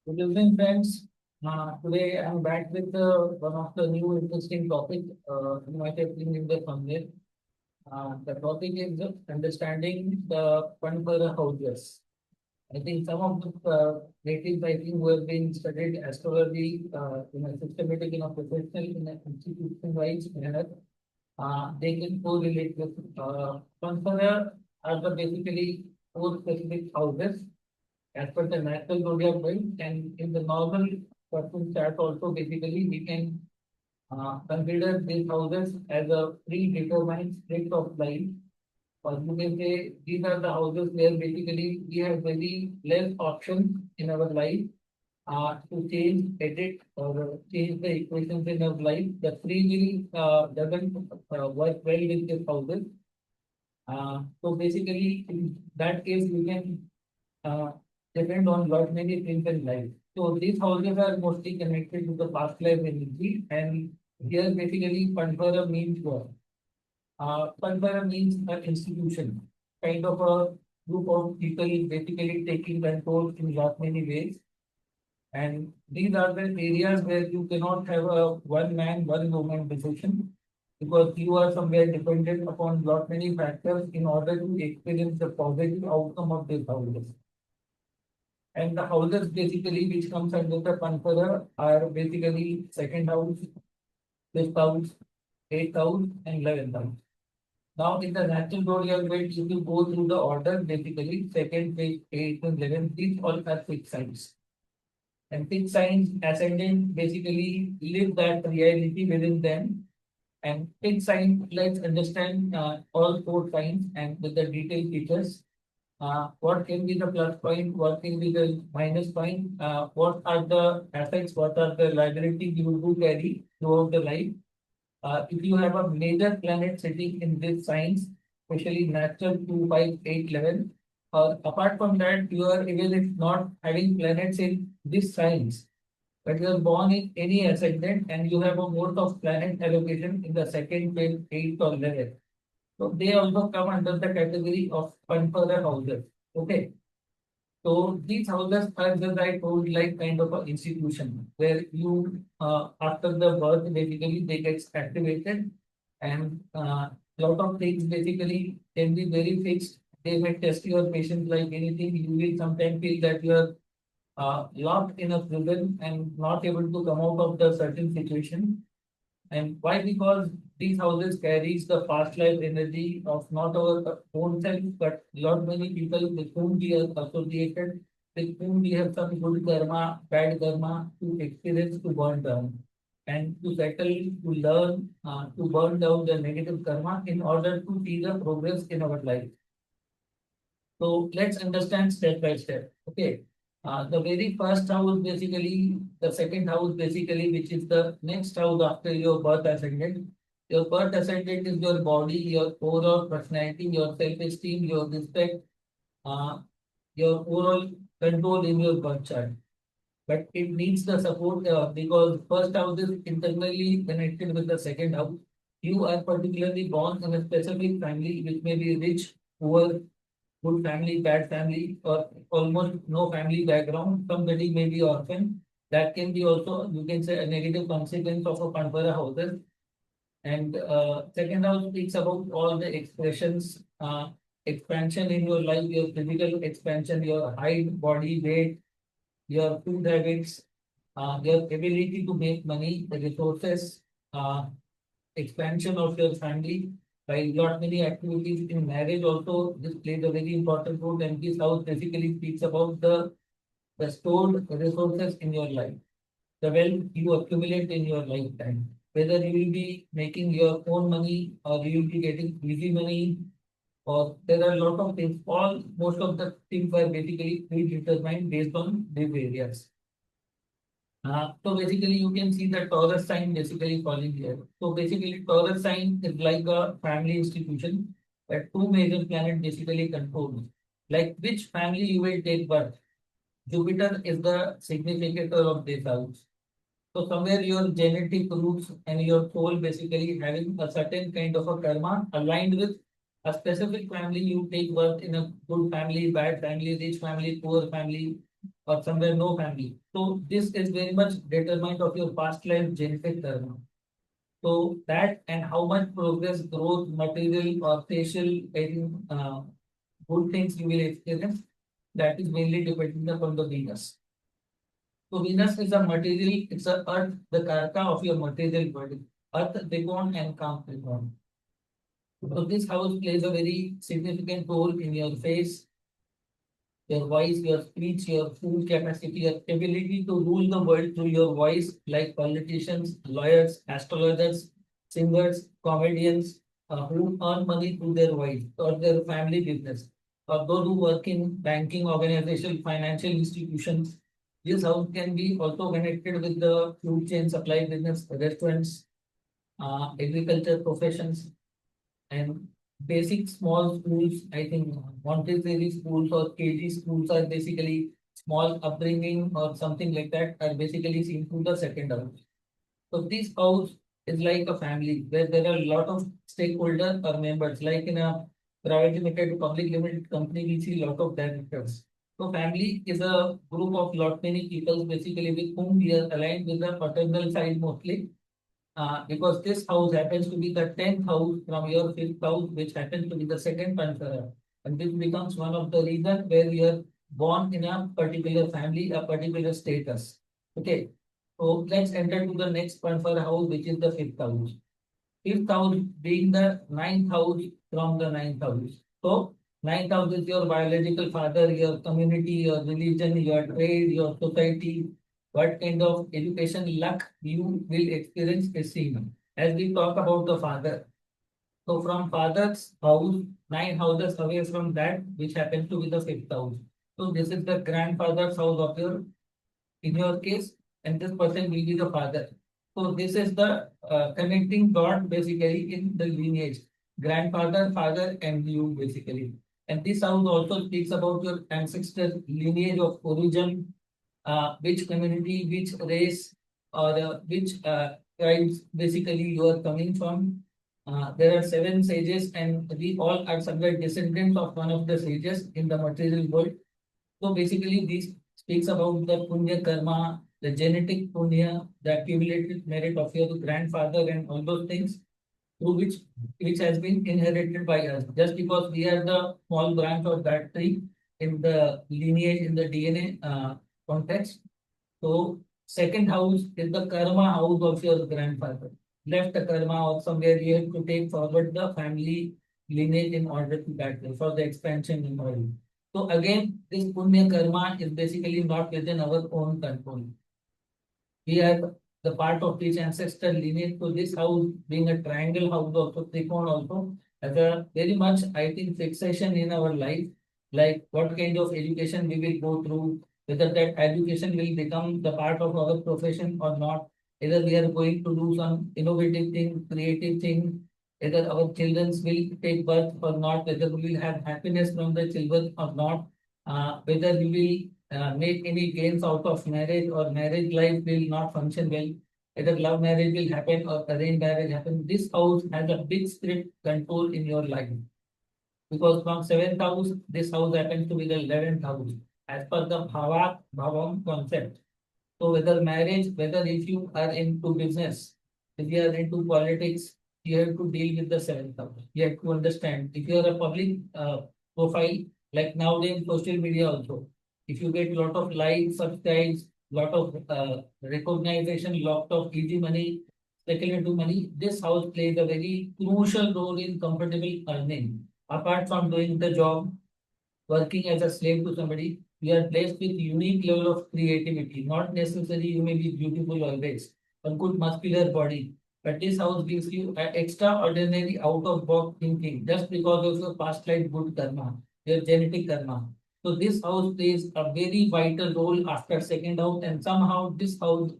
Good evening, friends. Today I'm back with one of the new interesting topic. You might have seen in the thumbnail. The topic is understanding the Panaphara houses. I think some of the natives, I think, who have been studied astrology in a systematic, in a professional, in an institution-wise manner, they can correlate with Panaphara are the basically four specific houses as per the natural zodiac build, and in the normal person chart also basically we can consider these houses as a predetermined state of life. Or you can say these are the houses where basically we have very less options in our life to change, edit, or change the equations in our life. The free will doesn't work well with these houses. So basically, in that case, we can uh, depend on lot many things in life. So these houses are mostly connected to the past life energy, and here basically Panaphara means what? Panaphara means an institution, kind of a group of people basically taking control in lot many ways. And these are the areas where you cannot have a one man, one woman decision because you are somewhere dependent upon lot many factors in order to experience the positive outcome of these houses. And the houses basically which comes under the Panaphara are basically second house, fifth house, eighth house, and 11th house. Now in the natural zodiac belt, if you go through the order, basically second, fifth, eighth, and 11th, these all are fixed signs. And fixed signs ascendant basically live that reality within them. And fixed sign, let's understand all four signs and with the detailed features. What can be the plus point? What can be the minus point? What are the assets? What are the liabilities you do carry throughout the life? If you have a major planet sitting in this signs, especially natural 2, 5, 8, 11, apart from that, you are even if not having planets in this signs, but you are born in any ascendant and you have a mode of planet allocation in the second, fifth, eighth, or 11th. So they also come under the category of Panaphara houses. Okay. So these houses are just I told like kind of an institution where you after the birth basically they get activated and lot of things basically can be very fixed. They may test your patience like anything. You will sometimes feel that you are locked in a prison and not able to come out of the certain situation. And why? Because these houses carries the past life energy of not our own self, but lot many people with whom we are associated, with whom we have some good karma, bad karma to experience to burn down. And to settle, to learn, to burn down the negative karma in order to see the progress in our life. So let's understand step by step. Okay. The very first house basically, the second house basically, which is the next house after your birth ascendant. Your birth ascendant is your body, your overall personality, your self-esteem, your respect, uh, your overall control in your birth chart. But it needs the support because first house is internally connected with the second house. You are particularly born in a specific family, which may be rich, poor, good family, bad family, or almost no family background. Somebody may be orphan. That can be also, you can say, a negative consequence of a Panaphara houses. And second house speaks about all the expressions, expansion in your life, your physical expansion, your height, body weight, your food habits, your ability to make money, the resources, uh, expansion of your family by lot many activities in marriage also this plays a very important role and this house basically speaks about the stored resources in your life, the wealth you accumulate in your lifetime. Whether you will be making your own money or you will be getting easy money or there are a lot of things. All most of the things are basically predetermined based on these areas. So basically, you can see the Taurus sign basically falling here. So basically, Taurus sign is like a family institution that two major planets basically control. Like which family you will take birth. Jupiter is the significator of this house. So somewhere your genetic roots and your soul basically having a certain kind of a karma aligned with a specific family. You take birth in a good family, bad family, rich family, poor family, or somewhere no family. So this is very much determined of your past life genetic karma. So that and how much progress, growth, material or facial, good things you will experience, that is mainly dependent upon the Venus. So Venus is a material, it's a earth, the karaka of your material body. Earth, Trikon and Kam Trikon. So this house plays a very significant role in your face, your voice, your speech, your full capacity, your ability to rule the world through your voice, like politicians, lawyers, astrologers, singers, comedians, who earn money through their voice or their family business, or those who work in banking organization, financial institutions. This house can be also connected with the food chain supply business, restaurants, agriculture professions, and basic small schools. I think Montessori schools or KG schools are basically small upbringing or something like that are basically seen through the second house. So this house is like a family where there are a lot of stakeholders or members. Like in a private limited, public limited company, we see a lot of directors. So family is a group of lot many people basically with whom we are aligned with the paternal side mostly, because this house happens to be the 10th house from your fifth house, which happens to be the second Panaphara. And this becomes one of the reasons where we are born in a particular family, a particular status. Okay. So let's enter to the next Panaphara house, which is the fifth house. Fifth house being the ninth house from the ninth house. So ninth house is your biological father, your community, your religion, your trade, your society. What kind of education luck you will experience is seen. As we talk about the father. So from father's house, nine houses away from that, which happens to be the fifth house. So this is the grandfather's house of your in your case, and this person will be the father. So this is the connecting dot basically in the lineage, grandfather, father, and you basically. And this house also speaks about your ancestor lineage of origin, which community, which race, or which tribes basically you are coming from. There are seven sages, and we all are somewhere descendants of one of the sages in the material world. So basically, this speaks about the punya karma, the genetic punya, the accumulated merit of your grandfather, and all those things through which has been inherited by us. Just because we are the small branch of that tree in the lineage, in the DNA context. So second house is the karma house of your grandfather. Left the karma or somewhere you have to take forward the family lineage in order to that for the expansion in all. So again, this punya karma is basically not within our own control. We are the part of this ancestral lineage. So this house being a triangle house also, Trikon also, has a very much, I think, fixation in our life, like what kind of education we will go through, whether that education will become the part of our profession or not, either we are going to do some innovative thing, creative thing, either our children will take birth or not, whether we will have happiness from the children or not, whether we will make any gains out of marriage or marriage life will not function well. Either love marriage will happen or arranged marriage happen. This house has a big strict control in your life. Because from seventh house, this house happens to be the 11th house. As per the Bhavam concept. So whether marriage, whether if you are into business, if you are into politics, you have to deal with the seventh house. You have to understand. If you are a public profile, like nowadays social media also, if you get lot of likes, subscribes, lot of recognition, lot of easy money, speculative money, this house plays a very crucial role in comfortable earning. Apart from doing the job, working as a slave to somebody, you are blessed with unique level of creativity. Not necessarily you may be beautiful always, a good muscular body, but this house gives you an extraordinary out of box thinking just because of your past life good karma, your genetic karma. So this house plays a very vital role after second house, and somehow this house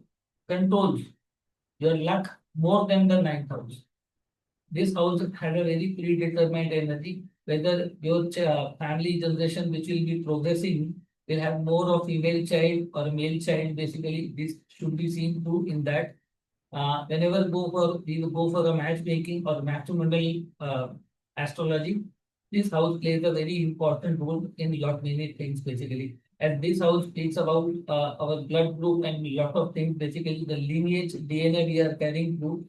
controls your luck more than the ninth house. This house had a very predetermined energy, whether your family generation, which will be progressing, will have more of female child or male child. Basically, this should be seen through in that. Whenever we go for a matchmaking or matrimonial astrology, this house plays a very important role in lot many things basically. And this house speaks about our blood group and lot of things, basically the lineage DNA we are carrying through.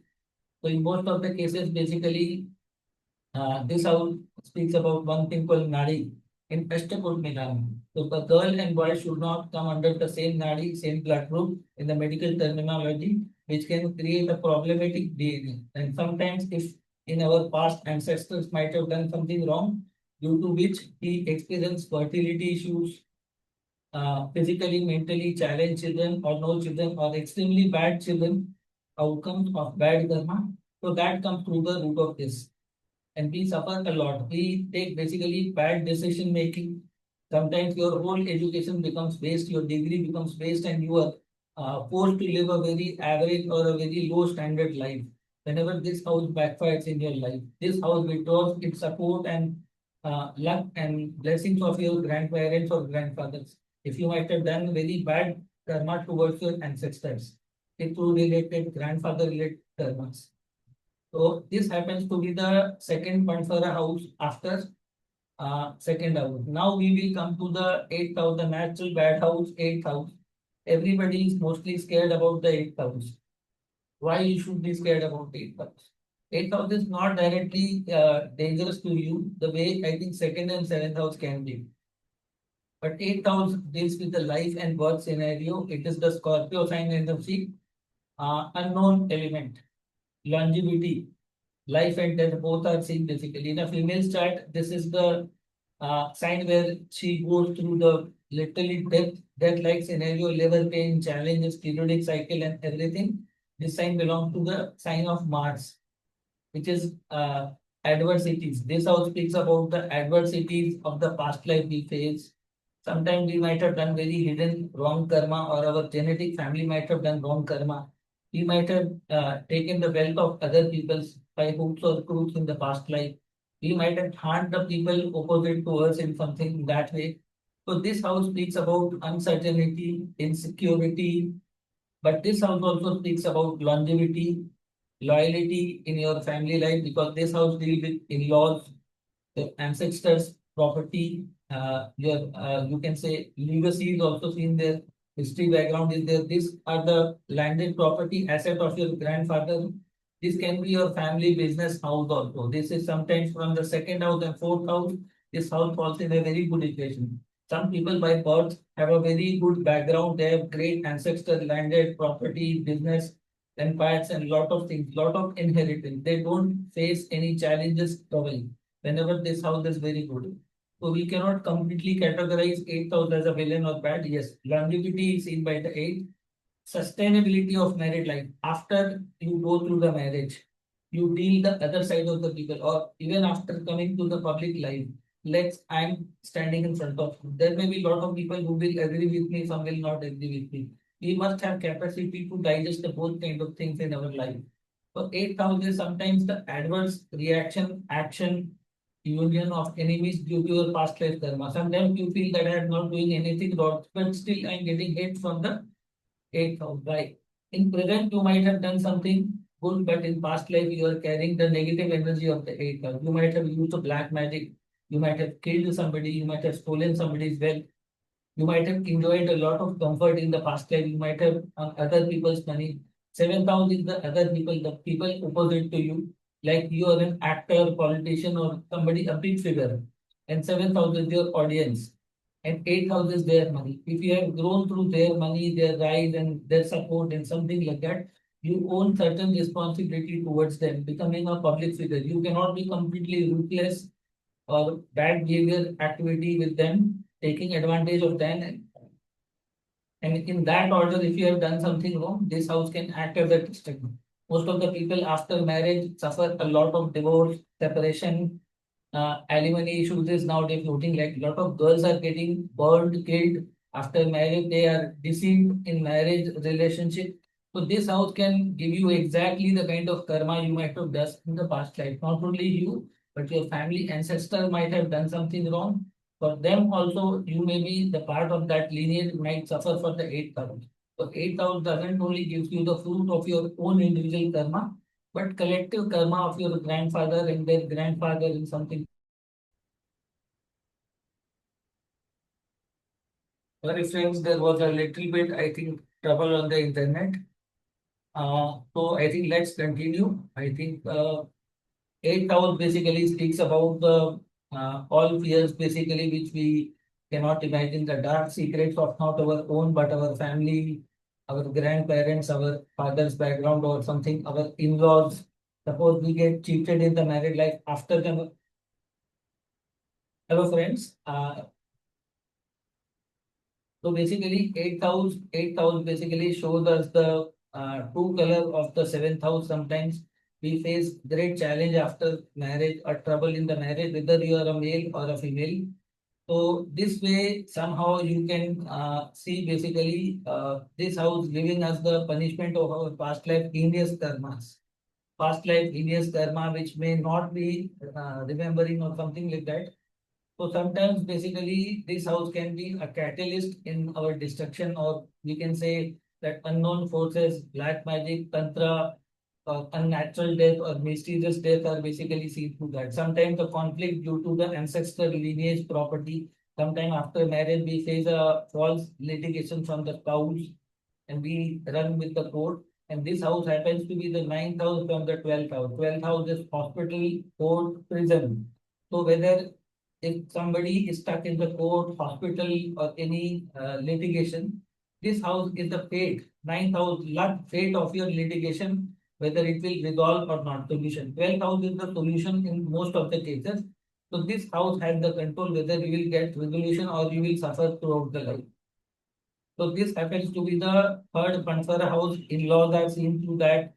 So in most of the cases, basically, this house speaks about one thing called Nadi in Peshtakot Milan. So the girl and boy should not come under the same Nadi, same blood group in the medical terminology, which can create a problematic DNA. And sometimes if in our past ancestors might have done something wrong, due to which he experienced fertility issues, physically, mentally challenged children or no children or extremely bad children, outcomes of bad karma. So that comes through the root of this, and we suffer a lot. We take basically bad decision making. Sometimes your whole education becomes waste, your degree becomes waste, and you are forced to live a very average or a very low standard life. Whenever this house backfires in your life, this house withdraws its support and luck and blessings of your grandparents or grandfathers. If you might have done very bad karma towards your ancestors, it will related grandfather related karmas. So this happens to be the second Panaphara house after second house. Now we will come to the eighth house, the natural bad house, eighth house. Everybody is mostly scared about the eighth house. Why you should be scared about eighth house? Eighth house is not directly dangerous to you the way I think second and seventh house can be. But eighth house deals with the life and birth scenario. It is the Scorpio sign in the sea, unknown element, longevity, life and death both are seen basically. In a female's chart, this is the sign where she goes through the literally death-like scenario, labor pain, challenges, periodic cycle, and everything. This sign belongs to the sign of Mars, which is adversities. This house speaks about the adversities of the past life we face. Sometimes we might have done very hidden wrong karma, or our genetic family might have done wrong karma. We might have taken the wealth of other people's by hooks or crooks in the past life. We might have harmed the people opposite to us in something that way. So this house speaks about uncertainty, insecurity, but this house also speaks about longevity, loyalty in your family life, because this house deals with in-laws, the ancestors' property, your you can say legacy is also seen there. History background is there. These are the landed property asset of your grandfather. This can be your family business house also. This is sometimes from the second house and fourth house. This house falls in a very good equation. Some people by birth have a very good background. They have great ancestor, landed property, business, empires, and lot of things, lot of inheritance. They don't face any challenges trouble whenever this house is very good. So we cannot completely categorize eighth house as a villain or bad. Yes, longevity is seen by the eighth. Sustainability of married life. After you go through the marriage, you deal the other side of the people, or even after coming to the public life. I'm standing in front of you. There may be a lot of people who will agree with me, some will not agree with me. We must have capacity to digest the both kind of things in our life. So eighth house is sometimes the adverse reaction, action, union of enemies due to your past life karma. Sometimes you feel that I am not doing anything wrong, but still I'm getting hate from the eighth house. Right. In present, you might have done something good, but in past life, you are carrying the negative energy of the eighth house. You might have used a black magic. You might have killed somebody. You might have stolen somebody's wealth. You might have enjoyed a lot of comfort in the past life. You might have other people's money. Seventh house is the people opposite to you. Like you are an actor, politician, or somebody, a big figure. And seventh house is your audience. And eighth house is their money. If you have grown through their money, their rise, and their support, and something like that, you own certain responsibility towards them, becoming a public figure. You cannot be completely ruthless or bad behavior activity with them, taking advantage of them. And in that order, if you have done something wrong, this house can act as a testament. Most of the people after marriage suffer a lot of divorce, separation, alimony issues is nowadays floating. Like a lot of girls are getting burned, killed after marriage. They are deceived in marriage relationship. So this house can give you exactly the kind of karma you might have done in the past life. Not only you, but your family ancestor might have done something wrong. For them also, you may be the part of that lineage might suffer for the eighth house. So eighth house doesn't only gives you the fruit of your own individual karma, but collective karma of your grandfather and their grandfather in something. Sorry, friends, there was a little bit, I think, trouble on the internet. So I think let's continue. I think eighth house basically speaks about the all fears basically which we cannot imagine, the dark secrets of not our own but our family, our grandparents, our father's background or something, our in-laws. Suppose we get cheated in the married life after the. Hello, friends. So basically, eighth house basically shows us the true color of the seventh house. Sometimes we face great challenge after marriage or trouble in the marriage, whether you are a male or a female. So this way, somehow you can see basically this house giving us the punishment of our past life heinous karmas. Past life heinous karma, which may not be remembering or something like that. So sometimes basically this house can be a catalyst in our destruction, or we can say that unknown forces, black magic, tantra, unnatural death or mysterious death are basically seen through that. Sometimes the conflict due to the ancestral lineage property. Sometimes after marriage we face a false litigation from the spouse and we run with the court. And this house happens to be the ninth house from the 12th house. 12th house is hospital, court, prison. So whether if somebody is stuck in the court, hospital, or any litigation, this house is the fate. Ninth house, luck, fate of your litigation, whether it will resolve or not. Solution. 12th house is the solution in most of the cases. So this house has the control whether you will get resolution or you will suffer throughout the life. So this happens to be the third Panaphara house. In-laws are seen through that.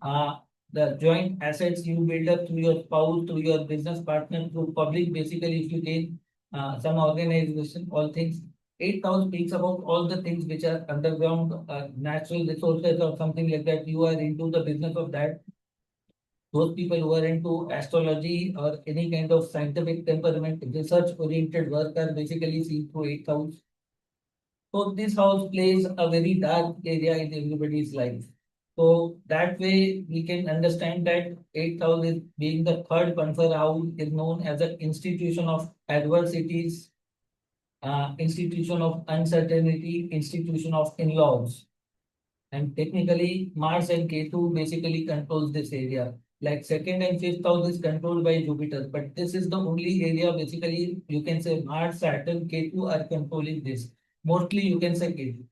Uh, the joint assets you build up through your spouse, through your business partner, through public, basically if you take some organization, all things. Eighth house speaks about all the things which are underground, natural resources or something like that. You are into the business of that. Those people who are into astrology or any kind of scientific temperament, research oriented work are basically seen through eighth house. So this house plays a very dark area in everybody's life. So that way we can understand that eighth house is being the third Panthar house is known as an institution of adversities, institution of uncertainty, institution of in-laws. And technically Mars and Ketu basically controls this area. Like second and fifth house is controlled by Jupiter, but this is the only area basically you can say Mars, Saturn, Ketu are controlling this. Mostly you can say Ketu.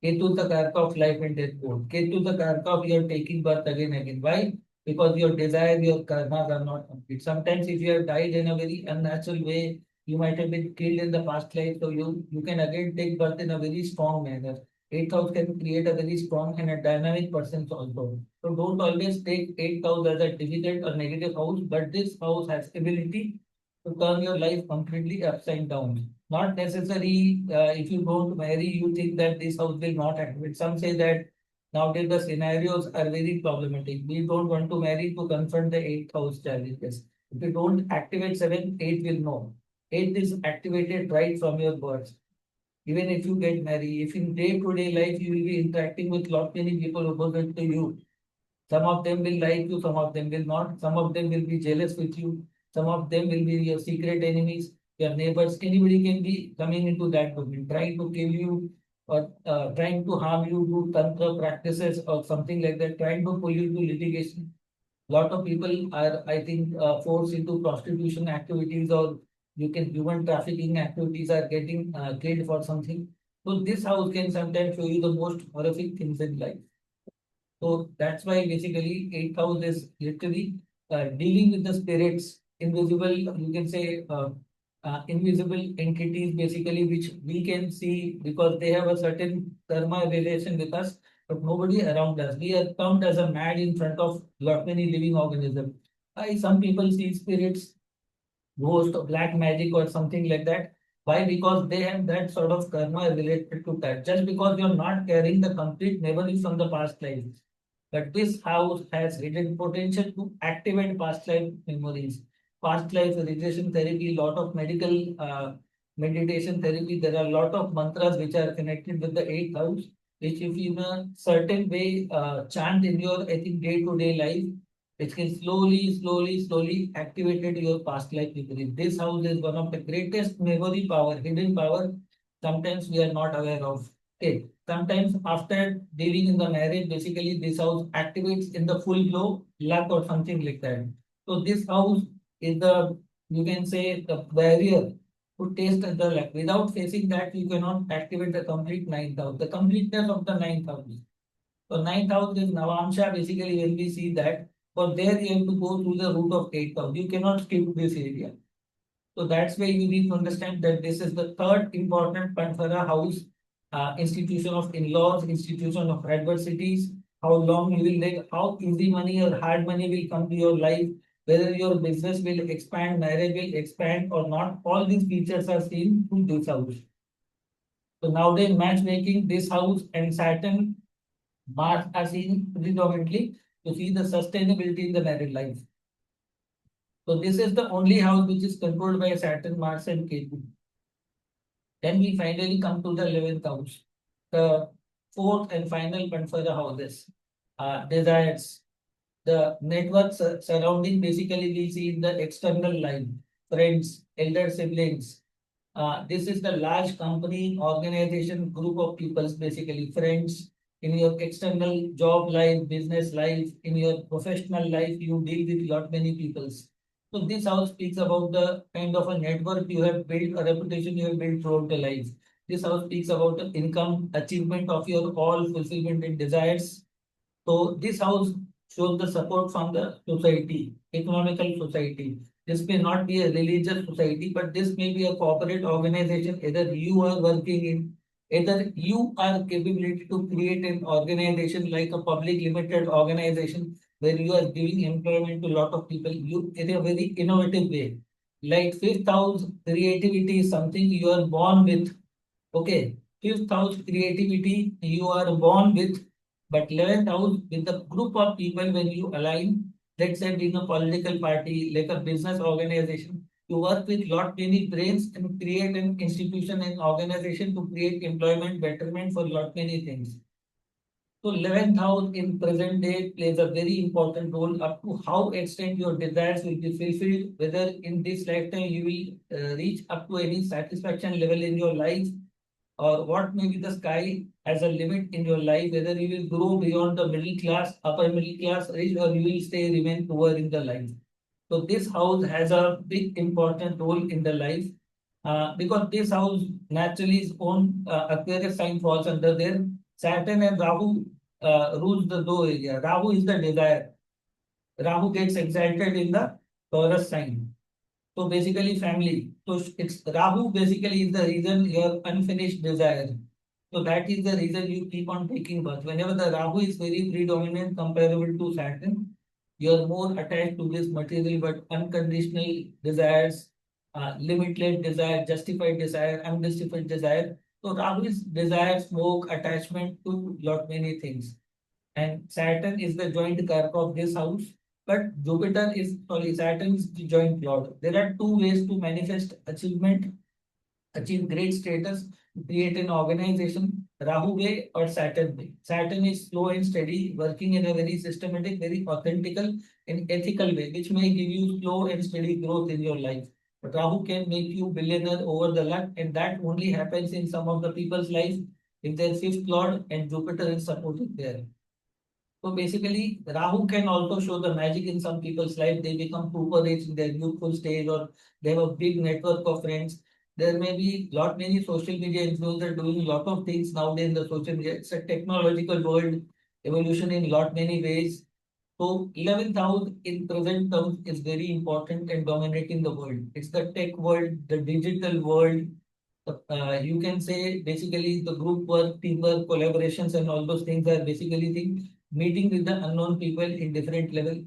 Ketu the karka of life and death code. Ketu the karka of your taking birth again and again. Why? Because your desire, your karmas are not complete. Sometimes if you have died in a very unnatural way, you might have been killed in the past life, so you can again take birth in a very strong manner. Eighth house can create a very strong and a dynamic person also. So don't always take eighth house as a difficult or negative house, but this house has ability to turn your life completely upside down. Not necessary, if you don't marry, you think that this house will not activate. Some say that nowadays the scenarios are very problematic. We don't want to marry to confront the eighth house challenges. If you don't activate seven, eight will know. Eight is activated right from your birth. Even if you get married, if in day-to-day life you will be interacting with lot many people opposite to you, some of them will like you, some of them will not. Some of them will be jealous with you. Some of them will be your secret enemies, your neighbors. Anybody can be coming into that domain, trying to kill you or trying to harm you, do tantra practices or something like that, trying to pull you to litigation. Lot of people are, I think, forced into prostitution activities or you can human trafficking activities are getting killed for something. So this house can sometimes show you the most horrific things in life. So that's why basically eighth house is literally dealing with the spirits, invisible, you can say invisible entities basically, which we can see because they have a certain karma relation with us, but nobody around us. We are termed as a mad in front of lot many living organisms. Some people see spirits, ghost or black magic or something like that. Why? Because they have that sort of karma related to that. Just because you're not carrying the complete memories from the past life. But this house has hidden potential to activate past life memories, past life regression therapy, lot of medical meditation therapy. There are a lot of mantras which are connected with the eighth house, which if you in a certain way chant in your, I think, day-to-day life, which can slowly activated your past life memory. This house is one of the greatest memory power, hidden power. Sometimes we are not aware of. Okay. Sometimes after dealing in the marriage, basically this house activates in the full blow luck or something like that. So this house is the, you can say, the barrier to taste the luck. Without facing that, you cannot activate the complete ninth house, the completeness of the ninth house. So ninth house is Navamsha. Basically, when we see that, for there you have to go through the route of eighth house. You cannot skip this area. So that's why you need to understand that this is the third important Panaphara house, institution of in-laws, institution of adversities, how long you will live, how easy money or hard money will come to your life, whether your business will expand, marriage will expand or not. All these features are seen through this house. So nowadays matchmaking, this house and Saturn, Mars are seen predominantly to see the sustainability in the married life. So this is the only house which is controlled by Saturn, Mars, and Ketu. Then we finally come to the 11th house, the fourth and final one for the houses. Desires, the networks surrounding basically we see in the external life, friends, elder siblings. This is the large company, organization, group of people, basically friends. In your external job life, business life, in your professional life, you deal with lot many peoples. So this house speaks about the kind of a network you have built, a reputation you have built throughout the life. This house speaks about the income, achievement of your all fulfillment and desires. So this house shows the support from the society, economical society. This may not be a religious society, but this may be a corporate organization. Either you are working in, either you are capability to create an organization like a public limited organization where you are giving employment to a lot of people. You in a very innovative way. Like fifth house, creativity is something you are born with. Okay, fifth house creativity you are born with, but 11th house with the group of people when you align, let's say being a political party, like a business organization, you work with lot many brains and create an institution and organization to create employment betterment for lot many things. So 11th house in present day plays a very important role up to how extent your desires will be fulfilled, whether in this lifetime you will reach up to any satisfaction level in your life or what may be the sky as a limit in your life, whether you will grow beyond the middle class, upper middle class rich, or you will stay remain poor in the life. So this house has a big important role in the life because this house naturally is own Aquarius sign falls under there. Saturn and Rahu rules the Do area. Rahu is the desire. Rahu gets exalted in the Taurus sign. So basically family. So it's Rahu basically is the reason your unfinished desire. So that is the reason you keep on taking birth. Whenever the Rahu is very predominant comparable to Saturn, you are more attached to this material but unconditional desires, limitless desire, justified desire, unjustified desire. So Rahu is desire, smoke, attachment to lot many things. And Saturn is the joint karaka of this house. But Jupiter is, sorry, Saturn is the joint lord. There are two ways to manifest achievement, achieve great status, create an organization, Rahu way or Saturn way. Saturn is slow and steady, working in a very systematic, very authentical and ethical way, which may give you slow and steady growth in your life. But Rahu can make you billionaire over the luck, and that only happens in some of the people's life if their fifth lord and Jupiter is supported there. So basically, Rahu can also show the magic in some people's life. They become super rich in their youthful stage, or they have a big network of friends. There may be lot many social media influencers doing a lot of things nowadays in the social media. It's a technological world, evolution in lot many ways. So 11th house in present terms is very important and dominating the world. It's the tech world, the digital world. You can say basically the group work, teamwork, collaborations, and all those things are basically things meeting with the unknown people in different level.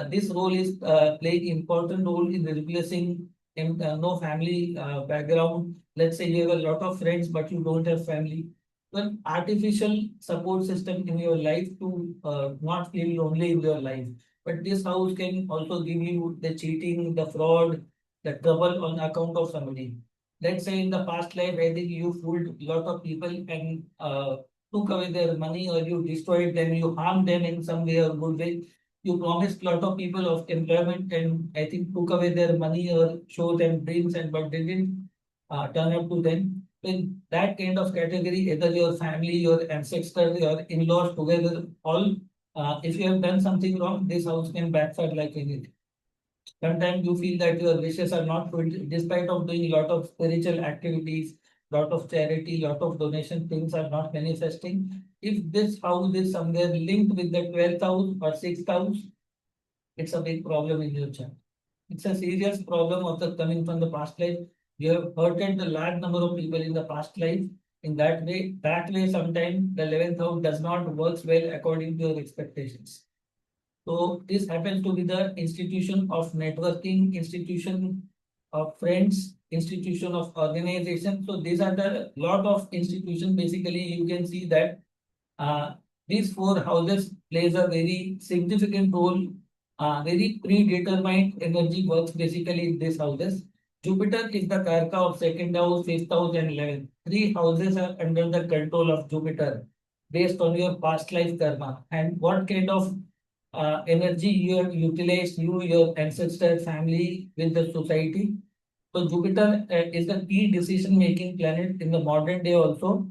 This role is playing important role in replacing no family background. Let's say you have a lot of friends, but you don't have family. An artificial support system in your life to not feel lonely in your life. But this house can also give you the cheating, the fraud, the trouble on account of somebody. Let's say in the past life, I think you fooled a lot of people and took away their money, or you destroyed them, you harmed them in some way or good way. You promised a lot of people of employment and I think took away their money or show them dreams and but didn't turn up to them. In that kind of category, either your family, your ancestors, your in-laws together, all, if you have done something wrong, this house can backfire like anything. Sometimes you feel that your wishes are not fulfilled, despite of doing a lot of spiritual activities, lot of charity, lot of donation, things are not manifesting. If this house is somewhere linked with the 12th house or 6th house, it's a big problem in your chart. It's a serious problem of the coming from the past life. You have hurted the large number of people in the past life. In that way, sometimes the 11th house does not work well according to your expectations. So this happens to be the institution of networking, institution of friends, institution of organization. So these are the lot of institutions. Basically, you can see that these four houses plays a very significant role. Very predetermined energy works basically in these houses. Jupiter is the karka of second house, fifth house, and 11th. Three houses are under the control of Jupiter based on your past life karma and what kind of energy you have utilized, you, your ancestor, family, with the society. So Jupiter is the key decision-making planet in the modern day also.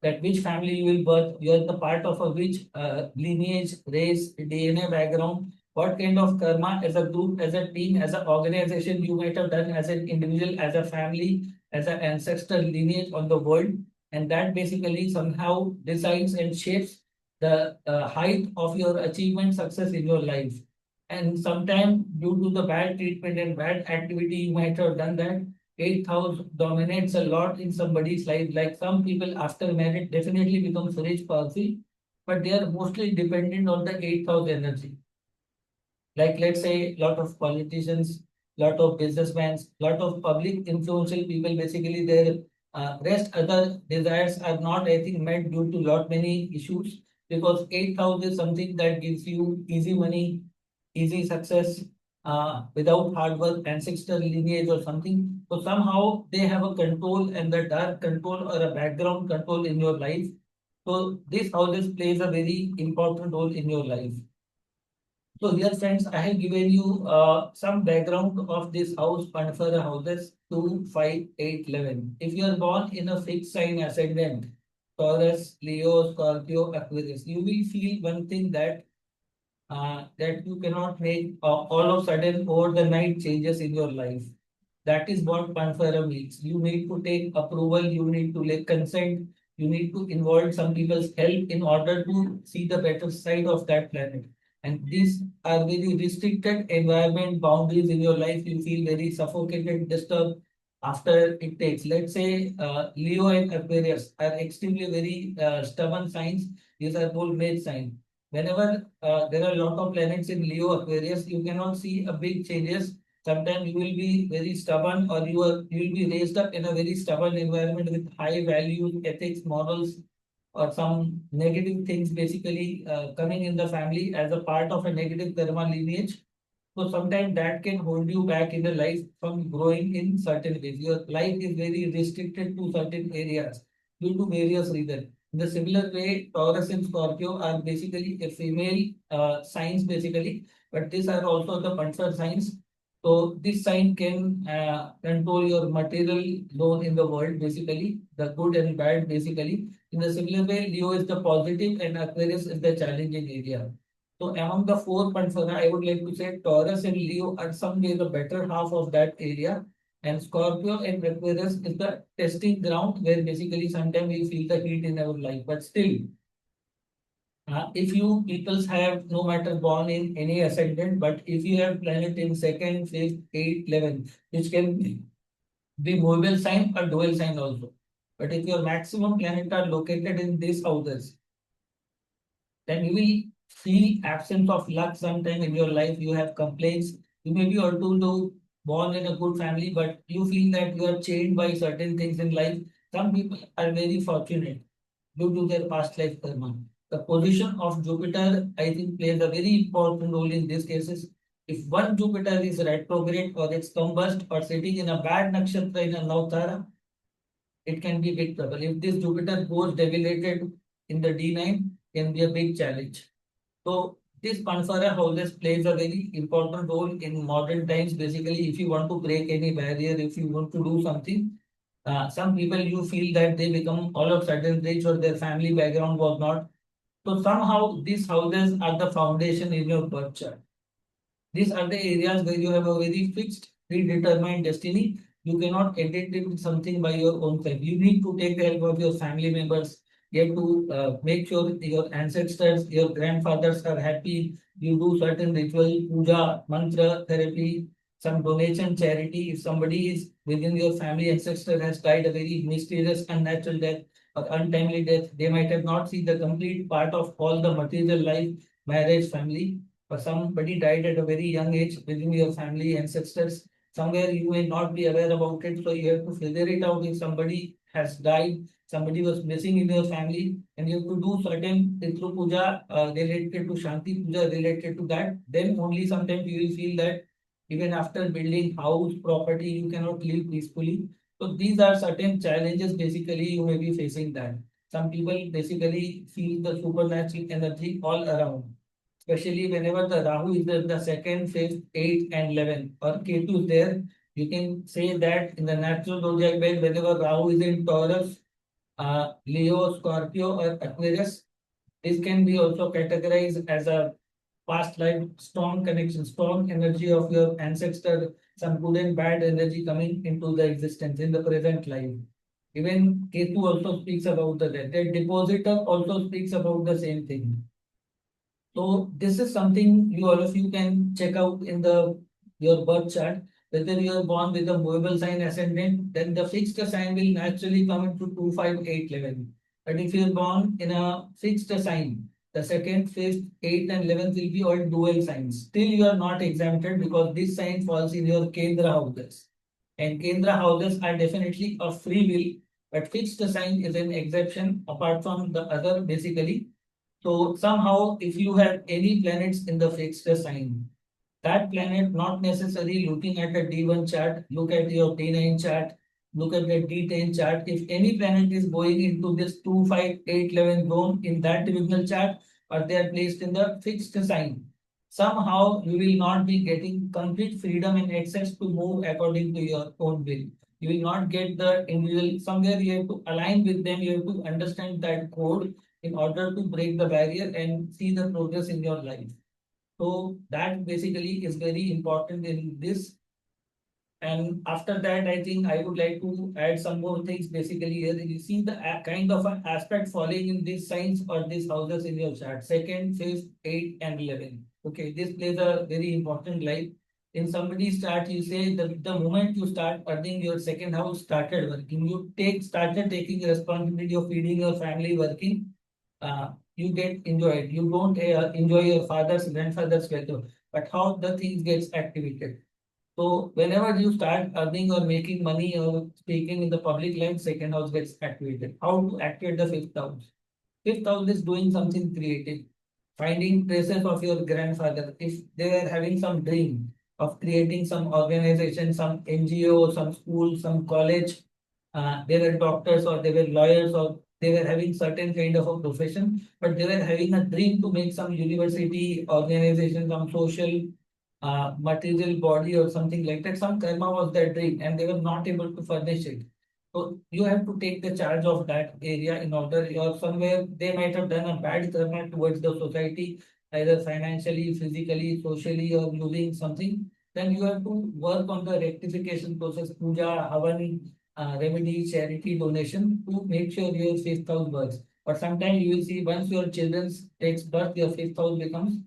That which family you will birth, you are the part of a which lineage, race, DNA background, what kind of karma as a group, as a team, as an organization you might have done as an individual, as a family, as an ancestor lineage on the world. And that basically somehow decides and shapes the height of your achievement success in your life. And sometimes due to the bad treatment and bad activity, you might have done that. Eighth house dominates a lot in somebody's life. Like some people after marriage definitely becomes rich, powerful, but they are mostly dependent on the eighth house energy. Like let's say lot of politicians, lot of businessmen, lot of public influential people, basically their rest other desires are not, I think, met due to lot many issues, because eighth house is something that gives you easy money, easy success, without hard work, ancestor lineage or something. So somehow they have a control and the dark control or a background control in your life. So this houses plays a very important role in your life. So here friends, I have given you some background of this house, Panaphara houses 2, 5, 8, 11. If you are born in a fixed sign ascendant, Taurus, Leo, Scorpio, Aquarius, you will feel one thing that you cannot make all of a sudden over the night changes in your life. That is what Panaphara means. You need to take approval, you need to like consent, you need to involve some people's help in order to see the better side of that planet. And these are very restricted environment boundaries in your life. You feel very suffocated, disturbed after it takes. Let's say Leo and Aquarius are extremely very stubborn signs. These are both made signs. Whenever there are a lot of planets in Leo Aquarius, you cannot see a big changes. Sometimes you will be very stubborn, or you will be raised up in a very stubborn environment with high values, ethics, morals, or some negative things basically coming in the family as a part of a negative karma lineage. So sometimes that can hold you back in the life from growing in certain ways. Your life is very restricted to certain areas due to various reasons. In the similar way, Taurus and Scorpio are basically a female signs basically, but these are also the Panchar signs. So this sign can control your material zone in the world, basically the good and bad, basically. In the similar way, Leo is the positive and Aquarius is the challenging area. So among the four Panchara, I would like to say Taurus and Leo are some way the better half of that area. And Scorpio and Aquarius is the testing ground where basically sometimes we feel the heat in our life. But still, if you peoples have no matter born in any ascendant, but if you have planet in second, fifth, eighth, 11th, which can be mobile sign or dual sign also. But if your maximum planet are located in these houses, then you will feel absence of luck sometime in your life. You have complaints. You may be also born in a good family, but you feel that you are chained by certain things in life. Some people are very fortunate due to their past life karma. The position of Jupiter, I think, plays a very important role in these cases. If one Jupiter is retrograde or it's combust or sitting in a bad nakshatra in a Navtara, it can be big trouble. If this Jupiter goes debilitated in the D9, can be a big challenge. So this Panaphara houses plays a very important role in modern times. Basically, if you want to break any barrier, if you want to do something, Some people you feel that they become all of a sudden rich or their family background was not. So somehow these houses are the foundation in your birth chart. These are the areas where you have a very fixed, predetermined destiny. You cannot edit it with something by your own self. You need to take the help of your family members. You have to make sure your ancestors, your grandfathers are happy. You do certain ritual, puja, mantra, therapy, some donation, charity. If somebody is within your family ancestor has died a very mysterious, unnatural death or untimely death, they might have not seen the complete part of all the material life, marriage, family, or somebody died at a very young age within your family ancestors, somewhere you may not be aware about it, so you have to figure it out. If somebody has died, somebody was missing in your family, and you have to do certain Pitru Puja related to Shanti Puja related to that, then only sometimes you will feel that even after building house, property, you cannot live peacefully. So these are certain challenges basically you may be facing that. Some people basically feel the supernatural energy all around, especially whenever the Rahu is there, the second, fifth, eighth, and 11th, or Ketu is there. You can say that in the natural zodiac belt, whenever Rahu is in Taurus, Leo, Scorpio, or Aquarius, this can be also categorized as a past life strong connection, strong energy of your ancestor, some good and bad energy coming into the existence in the present life. Even Ketu also speaks about the death. The depositor also speaks about the same thing. So this is something you all of you can check out in the your birth chart. Whether you are born with a movable sign ascendant, then the fixed sign will naturally come into 2, 5, 8, 11. But if you are born in a fixed sign, the second, fifth, eighth, and 11th will be all dual signs. Still, you are not exempted because this sign falls in your Kendra houses. And Kendra houses are definitely a free will, but fixed sign is an exception apart from the other basically. So somehow, if you have any planets in the fixed sign, that planet not necessarily looking at a D1 chart, look at your D9 chart, look at the D10 chart. If any planet is going into this 2, 5, 8, 11 zone in that divisional chart, or they are placed in the fixed sign, somehow you will not be getting complete freedom and access to move according to your own will. You will not get the individual, somewhere you have to align with them, you have to understand that code in order to break the barrier and see the progress in your life. So that basically is very important in this. And after that, I think I would like to add some more things. Basically, here you see the kind of an aspect falling in these signs or these houses in your chart. Second, fifth, eighth, and 11. Okay, this plays a very important life. In somebody's chart, you say that the moment you start earning, your second house started working. You started taking responsibility of feeding your family, working. You get enjoyed. You don't enjoy your father's grandfather's wealth, but how the things gets activated. So whenever you start earning or making money or speaking in the public life, second house gets activated. How to activate the fifth house? Fifth house is doing something creative, finding traces of your grandfather. If they were having some dream of creating some organization, some NGO, some school, some college, they were doctors or they were lawyers or they were having certain kind of a profession, but they were having a dream to make some university organization, some social material body or something like that. Some karma was their dream and they were not able to furnish it. So you have to take the charge of that area in order, or somewhere they might have done a bad karma towards the society, either financially, physically, socially, or losing something. Then you have to work on the rectification process, puja, havan, remedy, charity, donation to make sure your fifth house works. But sometimes you will see once your children takes birth, your fifth house becomes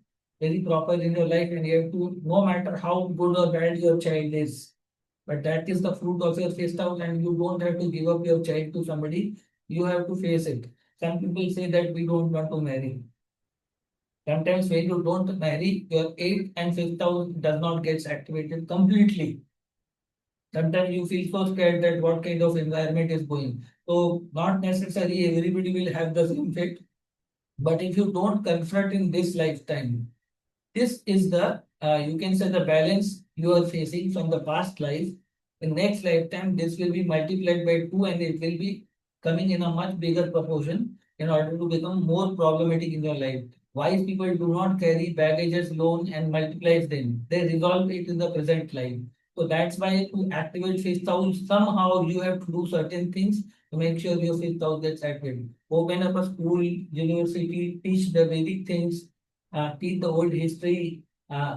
very proper in your life, and you have to, no matter how good or bad your child is, but that is the fruit of your fifth house, and you don't have to give up your child to somebody. You have to face it. Some people say that we don't want to marry. Sometimes when you don't marry, your eighth and fifth house does not get activated completely. Sometimes you feel so scared that what kind of environment is going. So not necessarily everybody will have the same fate. But if you don't confront in this lifetime, this is the, you can say, the balance you are facing from the past life. In next lifetime, this will be multiplied by 2 and it will be coming in a much bigger proportion in order to become more problematic in your life. Wise people do not carry baggages alone and multiplies them. They resolve it in the present life. So that's why to activate fifth house, somehow you have to do certain things to make sure your fifth house gets activated. Open up a school, university, teach the Vedic things, teach the old history,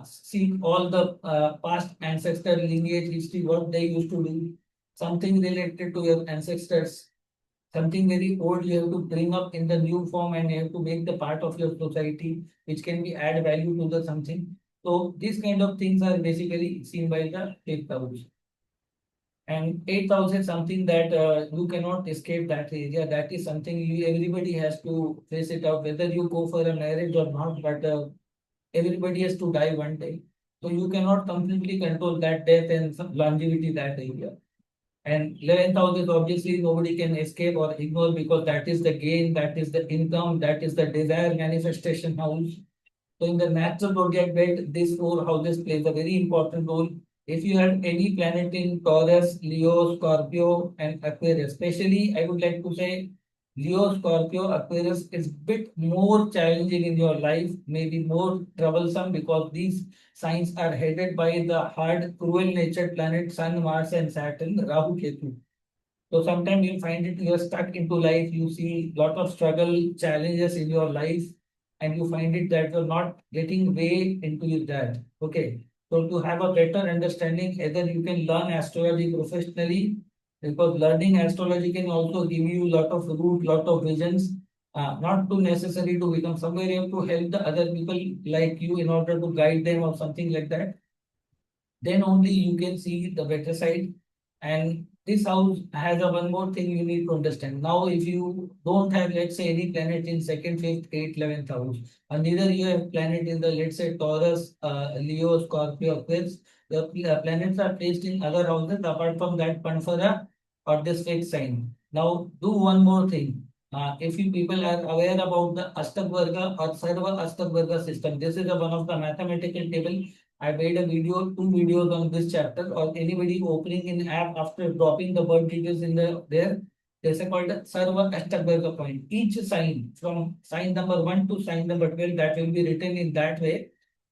see all the past ancestor lineage history, what they used to do, something related to your ancestors, something very old you have to bring up in the new form and you have to make the part of your society, which can be add value to the something. So these kind of things are basically seen by the fifth house. And eighth house is something that you cannot escape that area. That is something you everybody has to face it out, whether you go for a marriage or not. But everybody has to die one day. So you cannot completely control that death and some longevity that area. And 11th house is obviously nobody can escape or ignore because that is the gain, that is the income, that is the desire manifestation house. So in the natural zodiac belt, these four houses plays a very important role. If you have any planet in Taurus, Leo, Scorpio, and Aquarius, especially I would like to say Leo, Scorpio, Aquarius is bit more challenging in your life, maybe more troublesome because these signs are headed by the hard, cruel-natured planet Sun, Mars, and Saturn, Rahu, Ketu. So sometimes you find it you're stuck into life, you see lot of struggle, challenges in your life, and you find it that you're not getting way into that. Okay. So to have a better understanding, either you can learn astrology professionally, because learning astrology can also give you lot of root, lot of visions, not to necessary to become somewhere you have to help the other people like you in order to guide them or something like that, then only you can see the better side. And this house has a one more thing you need to understand. Now, if you don't have, let's say, any planet in second, fifth, eighth, 11th house, and neither you have planet in the, let's say, Taurus, Leo, Scorpio, Aquarius, the planets are placed in other houses apart from that Panaphara or this fixed sign. Now, do one more thing. If you people are aware about the Astak Varga or Sarva Astak Varga system, this is a one of the mathematical table. I made a video, two videos on this chapter, or anybody opening in app after dropping the birth details in there. There's a called a Sarva Ashtakvarga point. Each sign from sign number 1 to sign number 12 that will be written in that way.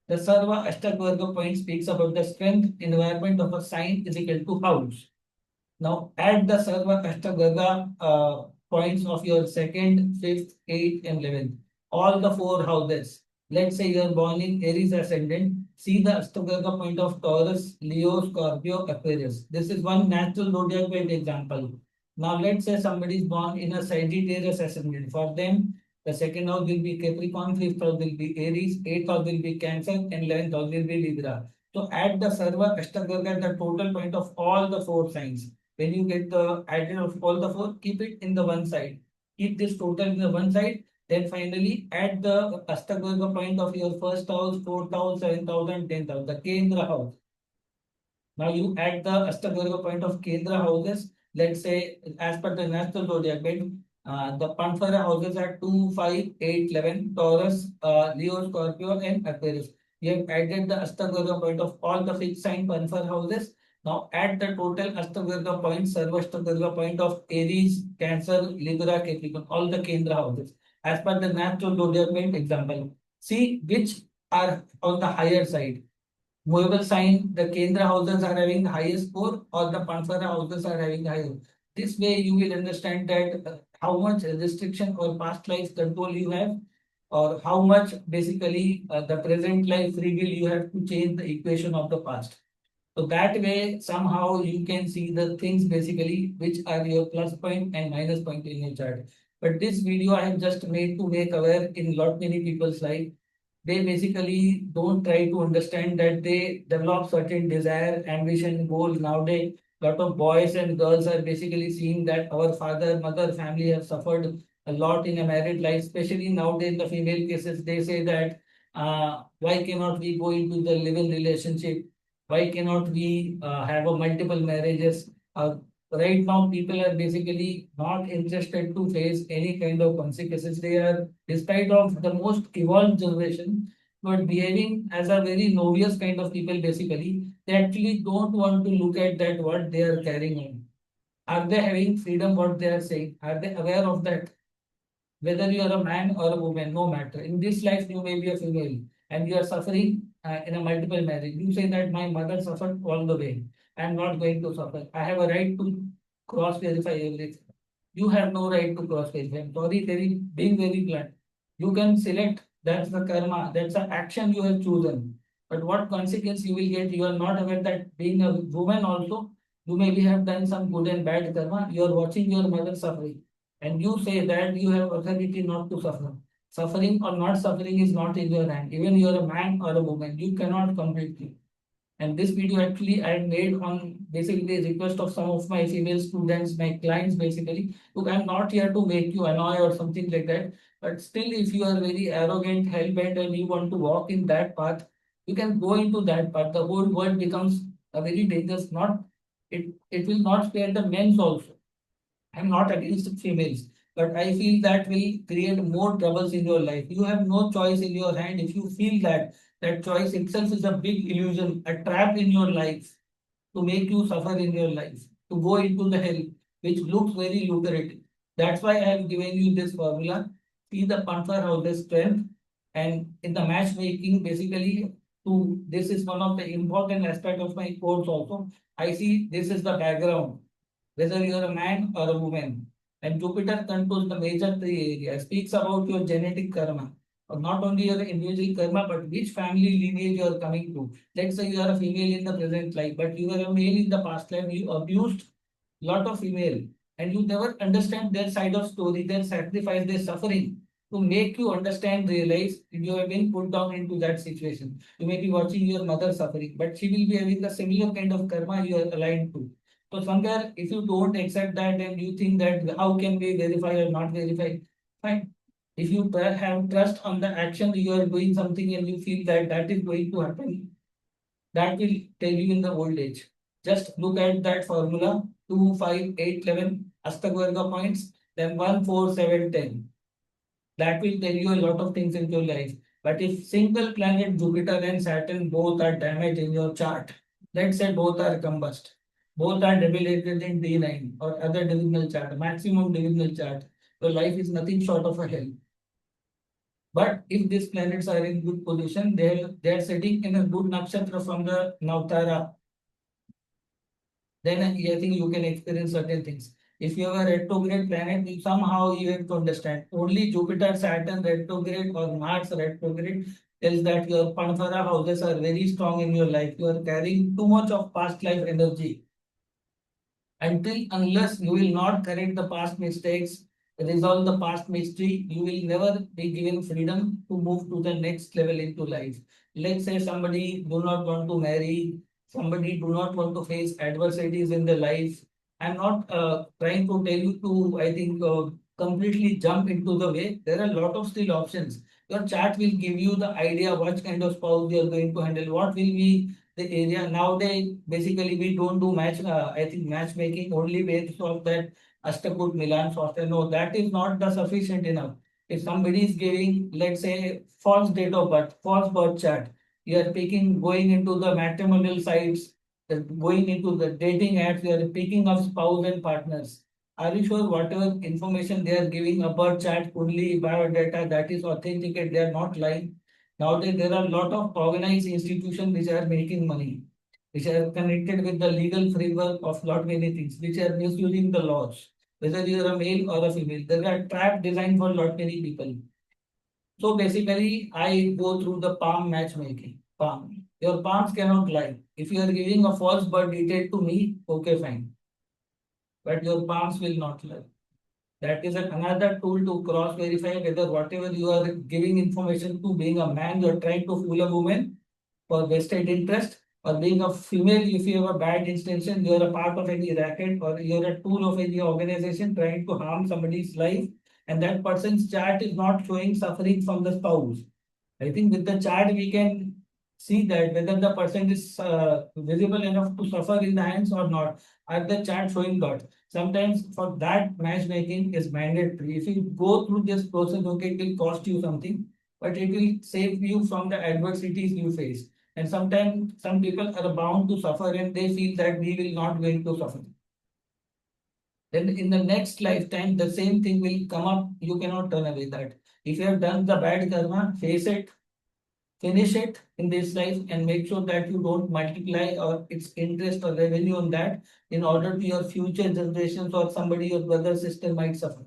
The Sarva Ashtakvarga point speaks about the strength environment of a sign is equal to house. Now add the Sarva Ashtagarga points of your second, fifth, eighth, and 11th. All the four houses. Let's say you are born in Aries ascendant. See the Ashtagarga point of Taurus, Leo, Scorpio, Aquarius. This is one natural zodiac belt example. Now let's say somebody is born in a Sagittarius ascendant. For them, the second house will be Capricorn, fifth house will be Aries, eighth house will be Cancer, and 11th house will be Libra. So add the Sarva Ashtagarga, the total point of all the four signs. When you get the added of all the four, keep it in the one side. Keep this total in the one side. Then finally add the Astagvarga point of your first house, fourth house, 7th house, and 10th house, the Kendra house. Now you add the Astagvarga point of Kendra houses. Let's say as per the national zodiac belt, the Panaphara houses are 2, 5, 8, 11, Taurus, Leo, Scorpio, and Aquarius. You have added the Astagvarga point of all the fixed sign Panaphara houses. Now add the total Astagvarga points, Sarva Astagvarga point of Aries, Cancer, Libra, Capricorn, all the Kendra houses. As per the natural zodiac belt example. See which are on the higher side. Movable sign, the Kendra houses are having the highest score or the Panaphara houses are having the higher. This way you will understand that how much restriction or past life control you have, or how much basically the present life free will you have to change the equation of the past. So that way somehow you can see the things basically which are your plus point and minus point in your chart. But this video I have just made to make aware in lot many people's life. They basically don't try to understand that they develop certain desire, ambition, goals. Nowadays, lot of boys and girls are basically seeing that our father, mother, family have suffered a lot in a married life, especially nowadays in the female cases. They say that why cannot we go into the live-in relationship? Why cannot we have a multiple marriages? Right now, people are basically not interested to face any kind of consequences. They are, despite of the most evolved generation, but behaving as a very novice kind of people. Basically, they actually don't want to look at that what they are carrying on. Are they having freedom? What they are saying? Are they aware of that? Whether you are a man or a woman, no matter. In this life, you may be a female and you are suffering. in a multiple marriage. You say that my mother suffered all the way. I am not going to suffer. I have a right to cross verify everything. You have no right to cross verify. I'm sorry, being very blunt. You can select, that's the karma, that's the action you have chosen. But what consequence you will get, you are not aware that being a woman also, you maybe have done some good and bad karma. You are watching your mother suffering. And you say that you have authority not to suffer. Suffering or not suffering is not in your hand. Even you are a man or a woman, you cannot completely. And this video actually I made on basically the request of some of my female students, my clients basically. Look, I'm not here to make you annoy or something like that. But still, if you are very arrogant, hell-bent, and you want to walk in that path, you can go into that path. The whole world becomes a very dangerous, not it will not spare the men's also. I'm not against females, but I feel that will create more troubles in your life. You have no choice in your hand. If you feel that that choice itself is a big illusion, a trap in your life to make you suffer in your life, to go into the hell, which looks very lucrative. That's why I have given you this formula. See the Panaphara house's strength, and in the matchmaking, basically, to this is one of the important aspect of my course also. I see this is the background whether you are a man or a woman. And Jupiter controls the major three areas, speaks about your genetic karma, or not only your individual karma, but which family lineage you are coming to. Let's say you are a female in the present life, but you were a male in the past life, you abused lot of female, and you never understand their side of story, their sacrifice, their suffering. To make you understand, realize you have been put down into that situation. You may be watching your mother suffering, but she will be having the similar kind of karma you are aligned to. So somewhere, if you don't accept that and you think that how can we verify or not verify, fine. If you have trust on the action, you are doing something and you feel that that is going to happen, that will tell you in the old age. Just look at that formula 2, 5, 8, 11 Astagvarga points, then 1, 4, 7, 10. That will tell you a lot of things in your life. But if single planet Jupiter and Saturn both are damaged in your chart, let's say both are combust, both are debilitated in D9 or other divisional chart, maximum divisional chart, your life is nothing short of a hell. But if these planets are in good position, they are sitting in a good nakshatra from the Navtara, then I think you can experience certain things. If you have a retrograde planet, somehow you have to understand. Only Jupiter, Saturn retrograde or Mars retrograde tells that your Panaphara houses are very strong in your life. You are carrying too much of past life energy. Until unless you will not correct the past mistakes, resolve the past mystery, you will never be given freedom to move to the next level into life. Let's say somebody do not want to marry, somebody do not want to face adversities in their life. I'm not trying to tell you to, I think, completely jump into the way. There are a lot of still options. Your chart will give you the idea what kind of spouse you are going to handle, what will be the area. Nowadays basically we don't do I think matchmaking only based off that Ashtakut Milan software. No, that is not the sufficient enough. If somebody is giving, let's say, false date of birth, false birth chart, you are picking, going into the matrimonial sites, going into the dating apps, you are picking up spouse and partners. Are you sure whatever information they are giving about chart, only biodata, that is authenticate, they are not lying? Nowadays, there are a lot of organized institutions which are making money, which are connected with the legal framework of lot many things, which are misusing the laws. Whether you are a male or a female, there are trap designed for lot many people. So basically, I go through the palm matchmaking. Palm. Your palms cannot lie. If you are giving a false birth detail to me, okay, fine. But your palms will not lie. That is another tool to cross verify whether whatever you are giving information to being a man, you are trying to fool a woman for vested interest, or being a female, if you have a bad intention, you are a part of any racket or you are a tool of any organization trying to harm somebody's life, and that person's chart is not showing suffering from the spouse. I think with the chart we can see that whether the person is visible enough to suffer in the hands or not. Are the chart showing that? Sometimes for that matchmaking is mandatory. If you go through this process, okay, it will cost you something, but it will save you from the adversities you face. And sometimes some people are bound to suffer and they feel that we will not going to suffer. Then in the next lifetime, the same thing will come up. You cannot turn away that. If you have done the bad karma, face it, finish it in this life and make sure that you don't multiply or its interest or revenue on that in order to your future generations or somebody your brother sister might suffer.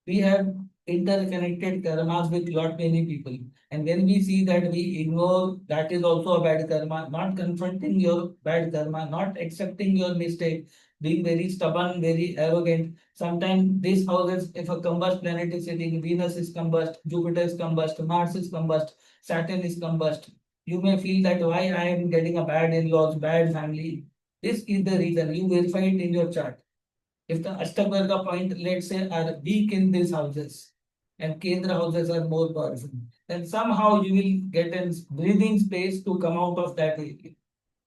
We have interconnected karmas with lot many people. And when we see that we ignore, that is also a bad karma. Not confronting your bad karma, not accepting your mistake, being very stubborn, very arrogant. Sometimes these houses, if a combust planet is sitting, Venus is combust, Jupiter is combust, Mars is combust, Saturn is combust. You may feel that why I am getting a bad in-laws, bad family. This is the reason. You verify it in your chart. If the Ashtavarga point, let's say, are weak in these houses and Kendra houses are more powerful, then somehow you will get a breathing space to come out of that area.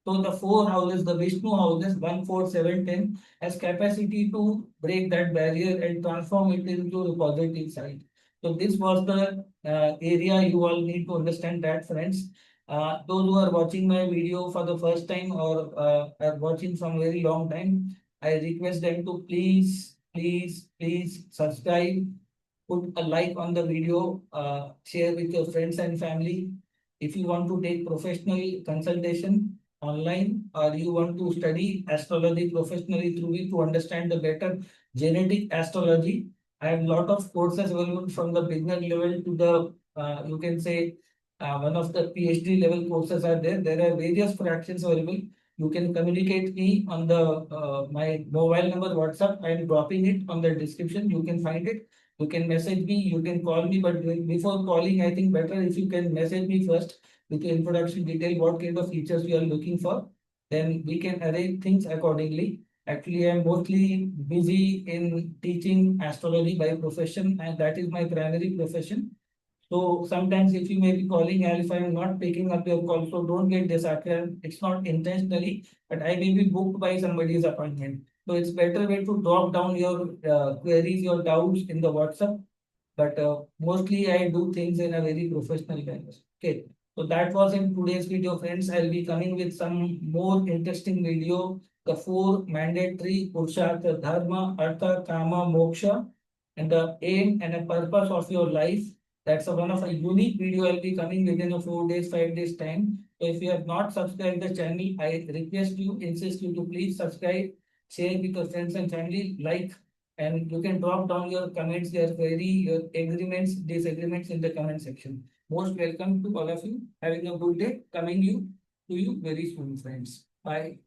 So the four houses, the Vishnu houses, 1, 4, 7, 10, has capacity to break that barrier and transform it into the positive side. So this was the area you all need to understand that, friends. Those who are watching my video for the first time or are watching from very long time, I request them to please subscribe, put a like on the video, share with your friends and family. If you want to take professional consultation online or you want to study astrology professionally through it to understand the better genetic astrology, I have a lot of courses available from the beginner level to the, you can say, one of the PhD level courses are there. There are various fractions available. You can communicate me on the my mobile number WhatsApp. I am dropping it on the description. You can find it. You can message me, you can call me, but before calling, I think better if you can message me first with your introduction detail, what kind of features you are looking for. Then we can arrange things accordingly. Actually, I am mostly busy in teaching astrology by profession, and that is my primary profession. So sometimes if you may be calling and if I am not picking up your call, so don't get disheartened. It's not intentionally, but I may be booked by somebody's appointment. So it's better way to drop down your queries, your doubts in the WhatsApp. But mostly I do things in a very professional manner. Okay. So that was in today's video, friends. I'll be coming with some more interesting video. The four mandatory Purushartha Dharma, Artha, Kama, Moksha, and the aim and a purpose of your life. That's a one of a unique video I'll be coming within a 4 days, 5 days time. So if you have not subscribed the channel, I request you, insist you to please subscribe, share with your friends and family, like, and you can drop down your comments, your query, your agreements, disagreements in the comment section. Most welcome to all of you. Having a good day. Coming you to you very soon, friends. Bye.